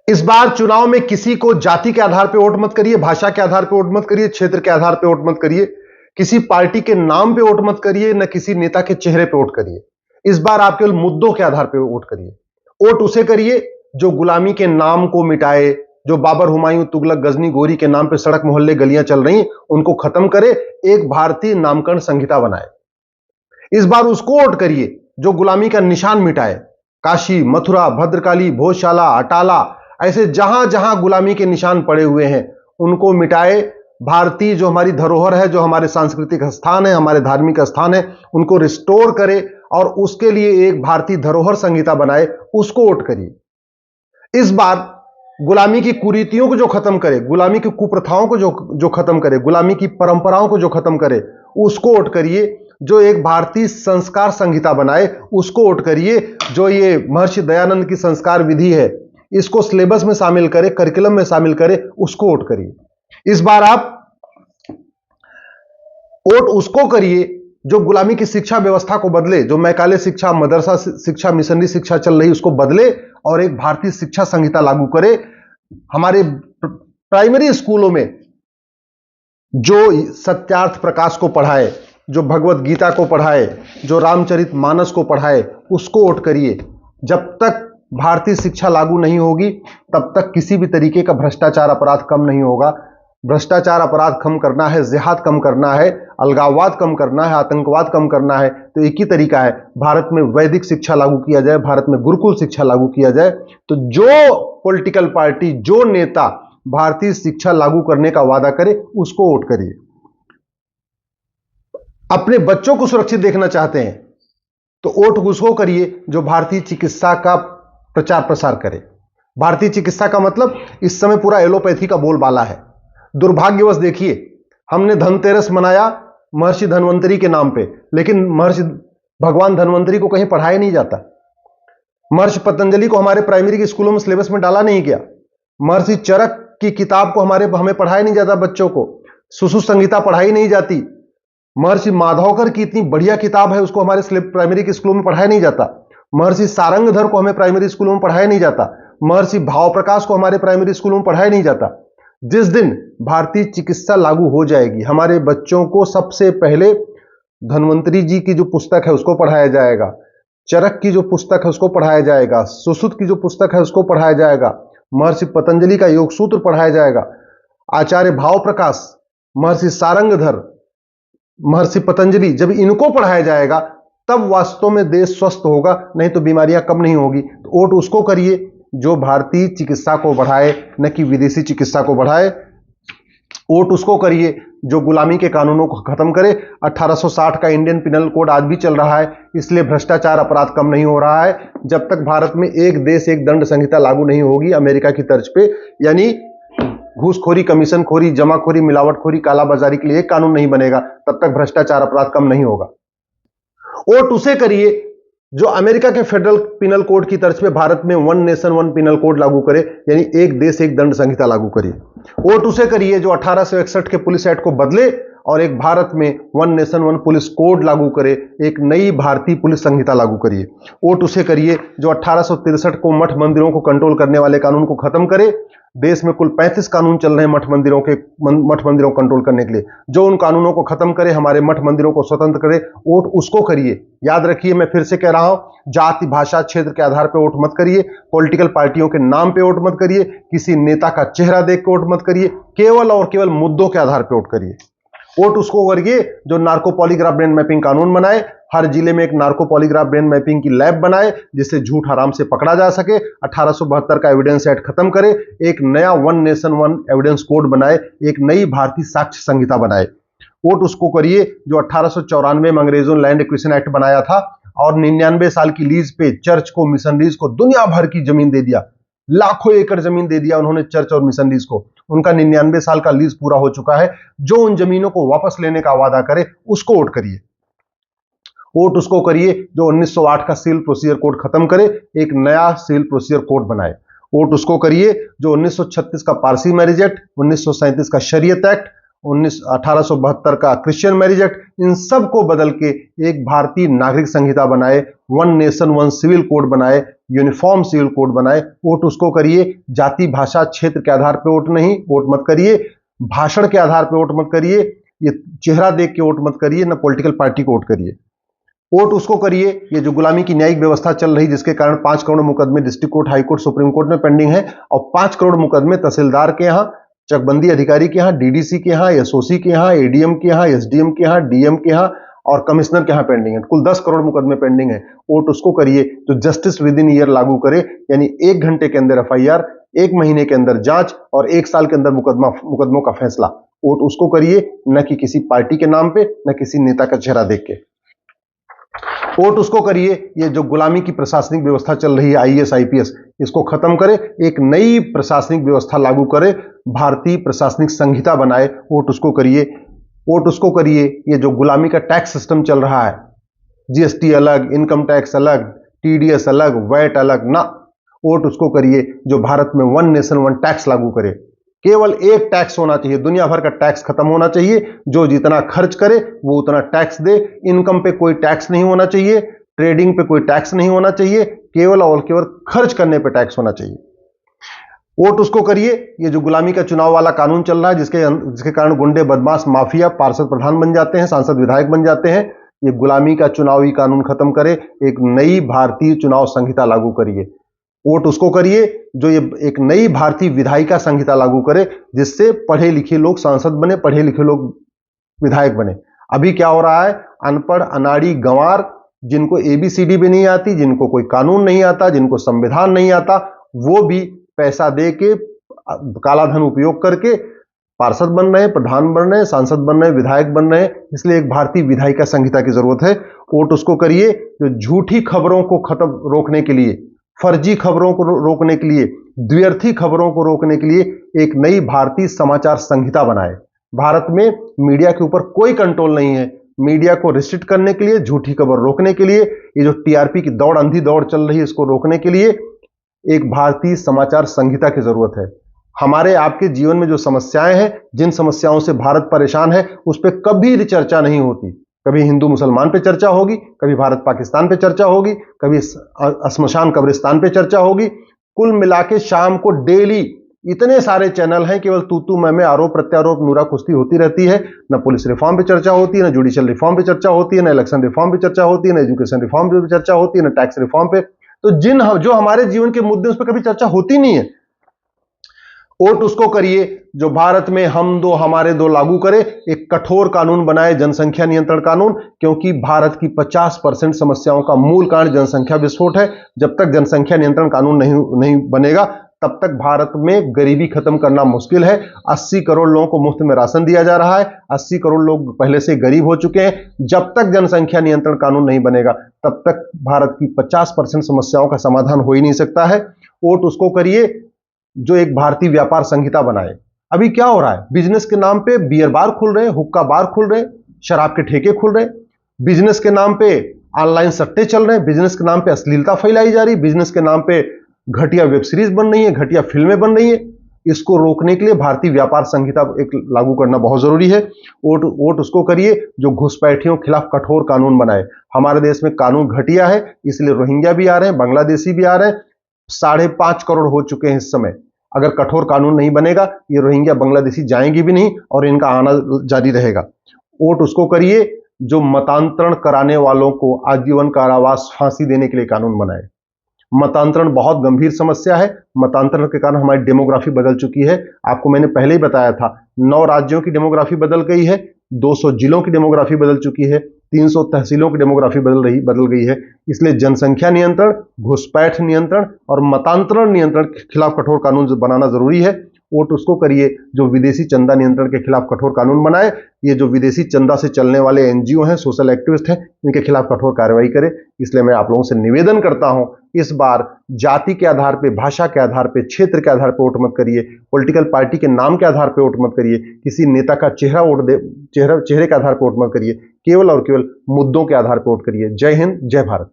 इस बार चुनाव में किसी को जाति के आधार पर वोट मत करिए, भाषा के आधार पर वोट मत करिए, क्षेत्र के आधार पर वोट मत करिए, किसी पार्टी के नाम पे वोट मत करिए, न किसी नेता के चेहरे पे वोट करिए। इस बार आप केवल मुद्दों के आधार पर वोट करिए। वोट उसे करिए जो गुलामी के नाम को मिटाए, जो बाबर, हुमायूं, तुगलक, गजनी, गोरी के नाम पे सड़क मोहल्ले गलियां चल रही उनको खत्म करे, एक भारतीय नामकरण संहिता बनाए। इस बार उसको वोट करिए जो गुलामी का निशान मिटाए। काशी, मथुरा, भद्रकाली, भोजशाला, अटाला, ऐसे जहां जहां गुलामी के निशान पड़े हुए हैं उनको मिटाए। भारतीय जो हमारी धरोहर है, जो हमारे सांस्कृतिक स्थान है, हमारे धार्मिक स्थान है, उनको रिस्टोर करे और उसके लिए एक भारतीय धरोहर संहिता बनाए, उसको वोट करिए। इस बार गुलामी की कुरीतियों को जो खत्म करे, गुलामी की कुप्रथाओं को जो खत्म करे, गुलामी की परंपराओं को जो खत्म करे, उसको वोट करिए। जो एक भारतीय संस्कार संहिता बनाए, उसको वोट करिए। जो ये महर्षि दयानंद की संस्कार विधि है, इसको सिलेबस में शामिल करे, करिकुलम में शामिल करे, उसको वोट करिए। इस बार आप वोट उसको करिए जो गुलामी की शिक्षा व्यवस्था को बदले, जो मैकाले शिक्षा, मदरसा शिक्षा, मिशनरी शिक्षा चल रही उसको बदले और एक भारतीय शिक्षा संहिता लागू करे। हमारे प्राइमरी स्कूलों में जो सत्यार्थ प्रकाश को पढ़ाए, जो भगवत गीता को पढ़ाए, जो रामचरितमानस को पढ़ाए, उसको वोट करिए। जब तक भारतीय शिक्षा लागू नहीं होगी तब तक किसी भी तरीके का भ्रष्टाचार अपराध कम नहीं होगा। भ्रष्टाचार अपराध कम करना है, जिहाद कम करना है, अलगाववाद कम करना है, आतंकवाद कम करना है, तो एक ही तरीका है, भारत में वैदिक शिक्षा लागू किया जाए, भारत में गुरुकुल शिक्षा लागू किया जाए। तो जो पॉलिटिकल पार्टी, जो नेता भारतीय शिक्षा लागू करने का वादा करे, उसको वोट करिए। अपने बच्चों को सुरक्षित देखना चाहते हैं तो वोट उसको करिए जो भारतीय चिकित्सा का प्रचार प्रसार करे। भारतीय चिकित्सा का मतलब इस समय पूरा एलोपैथी का बोलबाला है। दुर्भाग्यवश देखिए, हमने धनतेरस मनाया महर्षि धन्वंतरी के नाम पे, लेकिन महर्षि भगवान धन्वंतरी को कहीं पढ़ाया नहीं जाता। महर्षि पतंजलि को हमारे प्राइमरी के स्कूलों में सिलेबस में डाला नहीं गया। महर्षि चरक की किताब को हमें पढ़ाया नहीं जाता। बच्चों को सुश्रुत संहिता पढ़ाई नहीं जाती। महर्षि माधवकर की इतनी बढ़िया किताब है, उसको हमारे प्राइमरी के स्कूलों में पढ़ाया नहीं जाता। महर्षि सारंगधर को हमें प्राइमरी स्कूलों में पढ़ाया नहीं जाता। महर्षि भाव प्रकाश को हमारे प्राइमरी स्कूलों में पढ़ाया नहीं जाता। जिस दिन भारतीय चिकित्सा लागू हो जाएगी, हमारे बच्चों को सबसे पहले धन्वंतरी जी की जो पुस्तक है उसको पढ़ाया जाएगा, चरक की जो पुस्तक है उसको पढ़ाया जाएगा, सुश्रुत की जो पुस्तक है उसको पढ़ाया जाएगा, महर्षि पतंजलि का योग सूत्र पढ़ाया जाएगा, आचार्य भाव प्रकाश, महर्षि सारंगधर, महर्षि पतंजलि, जब इनको पढ़ाया जाएगा तब वास्तव में देश स्वस्थ होगा, नहीं तो बीमारियां कम नहीं होगी। तो वोट उसको करिए जो भारतीय चिकित्सा को बढ़ाए, न कि विदेशी चिकित्सा को बढ़ाए। वोट उसको करिए जो गुलामी के कानूनों को खत्म करे। 1860 का इंडियन पिनल कोड आज भी चल रहा है, इसलिए भ्रष्टाचार अपराध कम नहीं हो रहा है। जब तक भारत में एक देश एक दंड संहिता लागू नहीं होगी अमेरिका की तर्ज पे, यानी घूसखोरी, कमीशनखोरी, जमाखोरी, मिलावटखोरी, कालाबाजारी के लिए एक कानून नहीं बनेगा, तब तक भ्रष्टाचार अपराध कम नहीं होगा। वोट उसे करिए जो अमेरिका के फेडरल पिनल कोड की तर्ज पे भारत में one nation one penal code लागू करे, यानी एक देश एक दंड संहिता लागू करिए। वोट उसे करिए जो 1861 के पुलिस एक्ट को बदले और एक भारत में one nation one police code लागू करे, एक नई भारतीय पुलिस संहिता लागू करिए। वोट उसे करिए जो 1863 को मठ मंदिरों को कंट्रोल करने वाले कानून को खत्म करे। देश में कुल 35 कानून चल रहे हैं मठ मंदिरों को कंट्रोल करने के लिए, जो उन कानूनों को खत्म करे, हमारे मठ मंदिरों को स्वतंत्र करे। वोट उसको करिए। याद रखिए, मैं फिर से कह रहा हूं, जाति, भाषा, क्षेत्र के आधार पर वोट मत करिए, पॉलिटिकल पार्टियों के नाम पे वोट मत करिए, किसी नेता का चेहरा देख के वोट मत करिए, केवल और केवल मुद्दों के आधार पर वोट करिए। वोट उसको करिए जो नार्को पॉलीग्राफ ब्रेन मैपिंग कानून बनाए, हर जिले में एक नार्को पॉलीग्राफ ब्रेन मैपिंग की लैब बनाए जिससे झूठ आराम से पकड़ा जा सके, 1872 का एविडेंस एक्ट खत्म करे, एक नया one nation one evidence code बनाए, एक नई भारतीय साक्ष्य संहिता बनाए। वोट उसको करिए जो 1894 में अंग्रेजों ने लैंड एक्विजिशन एक्ट बनाया था और 99 साल की लीज पे चर्च को, मिशनरीज को दुनिया भर की जमीन दे दिया, लाखों एकड़ जमीन दे दिया उन्होंने चर्च और मिशनरीज को। उनका 99 साल का लीज पूरा हो चुका है। जो उन जमीनों को वापस लेने का वादा करे उसको वोट करिए। वोट उसको करिए जो 1908 का सिविल प्रोसीजर कोड खत्म करे, एक नया सिविल प्रोसीजर कोड बनाए। वोट उसको करिए जो 1936 का पारसी मैरिज एक्ट, 1937 का शरीयत एक्ट, 1872 का क्रिश्चियन मैरिज एक्ट, इन सब को बदल के एक भारतीय नागरिक संहिता बनाए, one nation one civil code बनाए, यूनिफॉर्म सिविल कोड बनाए, वोट उसको करिए। जाति भाषा क्षेत्र के आधार पर वोट नहीं, वोट मत करिए। भाषण के आधार पर वोट मत करिए, ये चेहरा देख के वोट मत करिए, ना पॉलिटिकल पार्टी को वोट करिए। वोट उसको करिए, ये जो गुलामी की न्यायिक व्यवस्था चल रही जिसके कारण 5 करोड़ मुकदमे district court, high court, supreme court में पेंडिंग है, और 5 करोड़ मुकदमे तहसीलदार के यहाँ, चकबंदी अधिकारी के यहाँ, डीडीसी के यहाँ, एसओसी के यहाँ, एडीएम के यहाँ, एसडीएम के यहाँ, डीएम के यहाँ और कमिश्नर के यहाँ पेंडिंग है। कुल 10 करोड़ मुकदमे पेंडिंग है। वोट उसको करिए जो जस्टिस विद इन ईयर लागू करे, यानी 1 घंटे के अंदर एफआईआर, 1 महीने के अंदर जांच और 1 साल के अंदर मुकदमों का फैसला। वोट उसको करिए, न कि किसी पार्टी के नाम पे, न किसी नेता का चेहरा देख के। वोट उसको करिए ये जो गुलामी की प्रशासनिक व्यवस्था चल रही है, आईएएस आईपीएस, इसको खत्म करे, एक नई प्रशासनिक व्यवस्था लागू करे, भारतीय प्रशासनिक संहिता बनाए। वोट उसको करिए। वोट उसको करिए ये जो गुलामी का टैक्स सिस्टम चल रहा है, जीएसटी अलग, इनकम टैक्स अलग, टीडीएस अलग, वैट अलग, ना। वोट उसको करिए जो भारत में 1 नेशन 1 टैक्स लागू करे। केवल एक टैक्स होना चाहिए, दुनिया भर का टैक्स खत्म होना चाहिए। जो जितना खर्च करे वो उतना टैक्स दे। इनकम पे कोई टैक्स नहीं होना चाहिए, ट्रेडिंग पे कोई टैक्स नहीं होना चाहिए, केवल और केवल खर्च करने पे टैक्स होना चाहिए। वोट उसको करिए ये जो गुलामी का चुनाव वाला कानून चल रहा है, जिसके कारण गुंडे, बदमाश, माफिया पार्षद प्रधान बन जाते हैं, सांसद विधायक बन जाते हैं। ये गुलामी का चुनावी कानून खत्म करे, एक नई भारतीय चुनाव संहिता लागू करिए। वोट उसको करिए जो ये एक नई भारतीय विधायिका संहिता लागू करे, जिससे पढ़े लिखे लोग सांसद बने, पढ़े लिखे लोग विधायक बने। अभी क्या हो रहा है, अनपढ़, अनाड़ी, गंवार, जिनको एबीसीडी भी नहीं आती, जिनको कोई कानून नहीं आता, जिनको संविधान नहीं आता, वो भी पैसा दे के, काला धन उपयोग करके पार्षद बन रहे हैं, प्रधान बन रहे हैं, सांसद बन रहे हैं, विधायक बन रहे हैं। इसलिए एक भारतीय विधायिका संहिता की जरूरत है। वोट उसको करिए जो झूठी खबरों को खत्म रोकने के लिए, फर्जी खबरों को रोकने के लिए, द्व्यर्थी खबरों को रोकने के लिए एक नई भारतीय समाचार संहिता बनाए। भारत में मीडिया के ऊपर कोई कंट्रोल नहीं है। मीडिया को रिस्ट्रिक्ट करने के लिए, झूठी खबर रोकने के लिए, ये जो टीआरपी की दौड़, अंधी दौड़ चल रही है, इसको रोकने के लिए एक भारतीय समाचार संहिता की जरूरत है। हमारे आपके जीवन में जो समस्याएं हैं, जिन समस्याओं से भारत परेशान है, उस पर कभी चर्चा नहीं होती। कभी हिंदू मुसलमान पे चर्चा होगी, कभी भारत पाकिस्तान पे चर्चा होगी, कभी श्मशान कब्रिस्तान पे चर्चा होगी। कुल मिला के शाम को डेली इतने सारे चैनल हैं, केवल तू मैं आरोप प्रत्यारोप, नूरा कुश्ती होती रहती है। न पुलिस रिफॉर्म पे चर्चा होती है, न जुडिशियल रिफॉर्म पे चर्चा होती है, न इलेक्शन रिफॉर्म पे चर्चा होती है, न एजुकेशन रिफॉर्म पे चर्चा होती है, न टैक्स रिफॉर्म पे। तो जो हमारे जीवन के मुद्दे, उस पर कभी चर्चा होती नहीं है। वोट उसको करिए जो भारत में हम दो हमारे दो लागू करे, एक कठोर कानून बनाए, जनसंख्या नियंत्रण कानून, क्योंकि भारत की 50% समस्याओं का मूल कारण जनसंख्या विस्फोट है। जब तक जनसंख्या नियंत्रण कानून नहीं बनेगा, तब तक भारत में गरीबी खत्म करना मुश्किल है। 80 करोड़ लोगों को मुफ्त में राशन दिया जा रहा है, 80 करोड़ लोग पहले से गरीब हो चुके हैं। जब तक जनसंख्या नियंत्रण कानून नहीं बनेगा, तब तक भारत की 50% समस्याओं का समाधान हो ही नहीं सकता है। वोट उसको करिए जो एक भारतीय व्यापार संहिता बनाए। अभी क्या हो रहा है, बिजनेस के नाम पे बियर बार खुल रहे, हुक्का बार खुल रहे, शराब के ठेके खुल रहे, बिजनेस के नाम पे ऑनलाइन सट्टे चल रहे हैं, बिजनेस के नाम पे अश्लीलता फैलाई जा रही, बिजनेस के नाम पे घटिया वेब सीरीज बन रही है, घटिया फिल्में बन रही है। इसको रोकने के लिए भारतीय व्यापार संहिता एक लागू करना बहुत जरूरी है। वोट उसको करिए जो घुसपैठियों के खिलाफ कठोर कानून बनाए। हमारे देश में कानून घटिया है, इसलिए रोहिंग्या भी आ रहे हैं, बांग्लादेशी भी आ रहे हैं। 5.5 करोड़ हो चुके हैं इस समय। अगर कठोर कानून नहीं बनेगा, ये रोहिंग्या, बांग्लादेशी जाएंगे भी नहीं और इनका आना जारी रहेगा। वोट उसको करिए जो मतांतरण कराने वालों को आजीवन कारावास, फांसी देने के लिए कानून बनाए। मतांतरण बहुत गंभीर समस्या है। मतांतरण के कारण हमारी डेमोग्राफी बदल चुकी है। आपको मैंने पहले ही बताया था, 9 राज्यों की डेमोग्राफी बदल गई है, 200 जिलों की डेमोग्राफी बदल चुकी है, 300 तहसीलों की डेमोग्राफी बदल गई है। इसलिए जनसंख्या नियंत्रण, घुसपैठ नियंत्रण और मतांतरण नियंत्रण के खिलाफ कठोर कानून बनाना जरूरी है। वोट उसको करिए जो विदेशी चंदा नियंत्रण के खिलाफ कठोर कानून बनाए। ये जो विदेशी चंदा से चलने वाले एनजीओ हैं, सोशल एक्टिविस्ट हैं, इनके खिलाफ कठोर कार्रवाई करे। इसलिए मैं आप लोगों से निवेदन करता हूं, इस बार जाति के आधार पे, भाषा के आधार पे, क्षेत्र के आधार पे वोट मत करिए, पॉलिटिकल पार्टी के नाम के आधार पे वोट मत करिए, किसी नेता का चेहरे के आधार पे वोट मत करिए, केवल और केवल मुद्दों के आधार पर वोट करिए। जय हिंद, जय भारत।